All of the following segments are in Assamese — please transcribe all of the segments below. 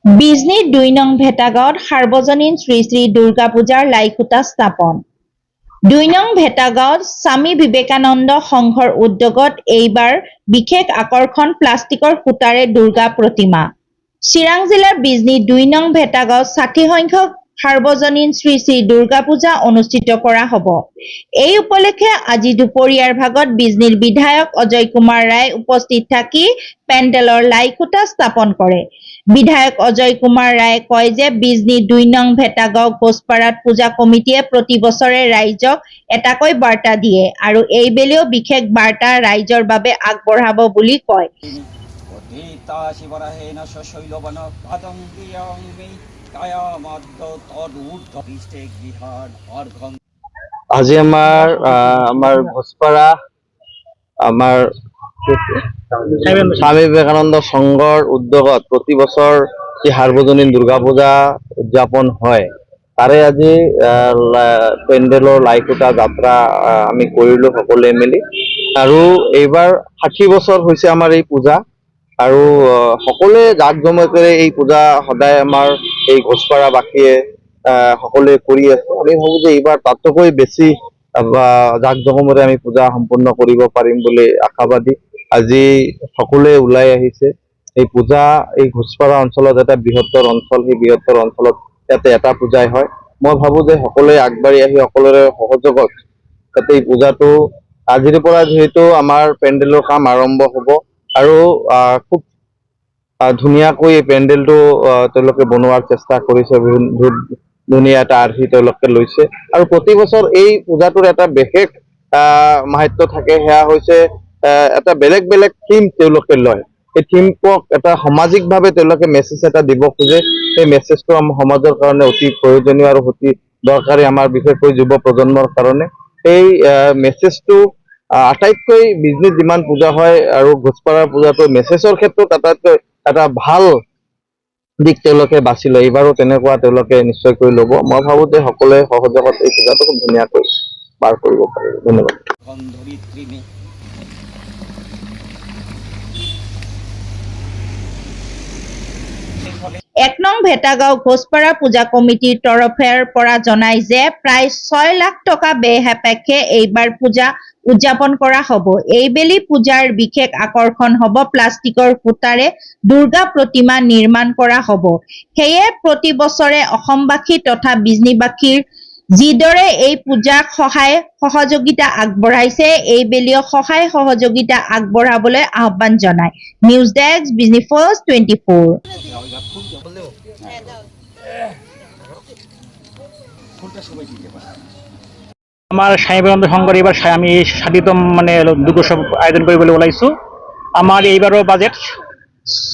বিজনীৰ ২ নং ভেটাগাঁৱত সাৰ্বজনীন শ্ৰী শ্ৰী দুৰ্গা পূজাৰ লাইখুটা স্থাপন। ২ নং ভেটাগাঁৱত স্বামী বিবেকানন্দ সংঘৰ উদ্যোগত এইবাৰ বিশেষ আকৰ্ষণ প্লাষ্টিকৰ সূতাৰে দুৰ্গা প্ৰতিমা। চিৰাং জিলাৰ বিজনীৰ ২ নং ভেটাগাঁৱত ৬০ সংখ্যক সাৰ্বজনীন শ্ৰী শ্ৰী দুৰ্গা পূজা অনুষ্ঠিত কৰা হ'ব। এই উপলক্ষে আজি দুপৰীয়াৰ ভাগত বিজনীৰ বিধায়ক অজয় কুমাৰ ৰায় উপস্থিত থাকি পেণ্ডেলৰ লাইখুটা স্থাপন কৰে। বিধায়ক অজয় কুমাৰ ৰায়ে কয় যে বিজনীৰ ২ নং ভেটাগাঁও ঘোষপাৰাত পূজা কমিটিয়ে প্ৰতি বছৰে ৰাইজক এটাকৈ বাৰ্তা দিয়ে আৰু এইবেলিও বিশেষ বাৰ্তা ৰাইজৰ বাবে আগবঢ়াব বুলি কয়। আজি আমাৰ ঘোষপাৰা আমাৰ স্বামী বিবেকানন্দ সংঘৰ উদ্যোগত প্ৰতি বছৰ যি সাৰ্বজনীন দুৰ্গা পূজা উদযাপন হয় তাৰে আজি পেণ্ডেলৰ লাইখুটা যাত্ৰা আমি কৰিলোঁ সকলোৱে মিলি আৰু এইবাৰ ৬০ বছৰ হৈছে আমাৰ এই পূজা আৰু সকলোৱে জাক জমকেৰে এই পূজা সদায় আমাৰ এই ঘোষপাৰাবাসীয়ে সকলোৱে কৰি আছে। আমি ভাবো যে এইবাৰ তাতকৈ বেছি জাক জমকেৰে আমি পূজা সম্পূৰ্ণ কৰিব পাৰিম বুলি আশাবাদী। আজি সকলোৱে ওলাই আহিছে। এই পূজা এই ঘোষপাৰা অঞ্চলত এটা বৃহত্তৰ অঞ্চল, সেই বৃহত্তৰ অঞ্চলত ইয়াতে এটা পূজাই হয়। মই ভাবো যে সকলোৱে আগবাঢ়ি আহি সকলোৰে সহযোগত যাতে এই পূজাটো আজিৰ পৰা যিহেতু আমাৰ পেণ্ডেলৰ কাম আৰম্ভ হ'ব আৰু খুব ধুনীয়াকৈ এই পেণ্ডেলটো তেওঁলোকে বনোৱাৰ চেষ্টা কৰিছে। ধুনীয়া এটা আৰ্হি তেওঁলোকে লৈছে আৰু প্ৰতি বছৰ এই পূজাটোৰ এটা বিশেষ মাহাত্য থাকে, সেয়া হৈছে এটা বেলেগ বেলেগ থিম তেওঁলোকে লয়। সেই থিমক এটা সামাজিকভাৱে তেওঁলোকে মেছেজ এটা দিব খোজে। সেই মেছেজটো আমাৰ সমাজৰ কাৰণে অতি প্ৰয়োজনীয় আৰু অতি দৰকাৰী, আমাৰ বিশেষকৈ যুৱ প্ৰজন্মৰ কাৰণে। সেই মেছেজটো আটাইতকৈ বিজনীত যিমান পূজা হয় আৰু ঘোষপাৰাৰ পূজাটো মেছেজৰ ক্ষেত্ৰত আটাইতকৈ এটা ভাল দিশ তেওঁলোকে বাছি লয়। এইবাৰো তেনেকুৱা তেওঁলোকে নিশ্চয়কৈ ল'ব। মই ভাবো যে সকলোৱে সহযোগত এই পূজাটো খুব ধুনীয়াকৈ পাৰ কৰিব পাৰিব। ধন্যবাদ। ১ নং ভেটাগাঁও ঘোষপাৰা পূজা কমিটিৰ তৰফৰ পৰা জনায় যে প্ৰায় ৬ লাখ টকা ব্যয় সাপেক্ষে এইবাৰ পূজা উদযাপন কৰা হ'ব। এইবেলি পূজাৰ বিশেষ আকৰ্ষণ হ'ব প্লাষ্টিকৰ সূতাৰে দুৰ্গা প্ৰতিমা নিৰ্মাণ কৰা হ'ব। সেয়ে প্ৰতি বছৰে অসমবাসী তথা বিজনীবাসীৰ যিদৰে এই পূজাক সহায় সহযোগিতা আগবঢ়াইছে এইবেলিও সহায় সহযোগিতা আগবঢ়াবলৈ আহ্বান জনায়। News desk, Bijni first 24। আমাৰ স্বামী বিবেকানন্দ সংঘৰ এইবাৰ আমি ৬০তম দুৰ্গোৎসৱ আয়োজন কৰিবলৈ ওলাইছোঁ। আমাৰ এইবাৰৰ বাজেট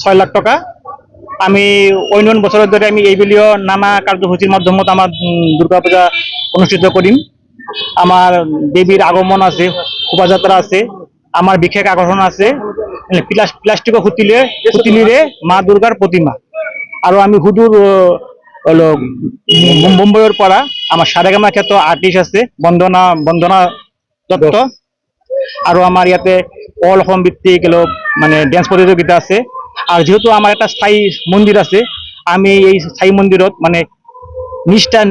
৬ লাখ টকা। আমি অন্য বছৰৰ দৰে আমি এইবেলিও নানা কাৰ্যসূচীৰ মাধ্যমত আমাৰ দুৰ্গা পূজা অনুষ্ঠিত কৰিম। আমাৰ দেৱীৰ আগমন আছে, শোভাযাত্ৰা আছে, আমাৰ বিশেষ আকৰ্ষণ আছে প্লাষ্টিকৰ সুতিলিৰে মা দুৰ্গাৰ প্ৰতিমা। আৰু আমি সুদূৰ মুম্বাইৰ পৰা আমাৰ সাৰেগামা ক্ষেত্ৰৰ আৰ্টিষ্ট আছে বন্দনা দত্ত, আৰু আমাৰ ইয়াতে অল অসম ভিত্তিক ডেন্স প্ৰতিযোগিতা আছে। আৰু যেহেতু আমাৰ এটা স্থায়ী মন্দিৰ আছে, আমি এই স্থায়ী মন্দিৰত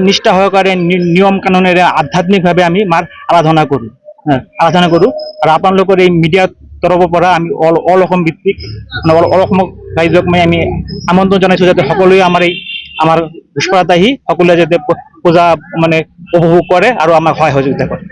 নিষ্ঠা সহকাৰে নিয়ম কানুনেৰে আধ্যাত্মিকভাৱে আমি মাৰ আৰাধনা কৰোঁ আৰু আপোনালোকৰ এই মিডিয়াৰ তৰফৰ পৰা আমি অল অসম ভিত্তিক অল অসম ৰাইজক আমি আমন্ত্ৰণ জনাইছোঁ যাতে সকলোৱে আমাৰ ঘোষপাৰাত আহি সকলোৱে যাতে পূজা উপভোগ কৰে আৰু আমাক সহায় সহযোগিতা কৰে।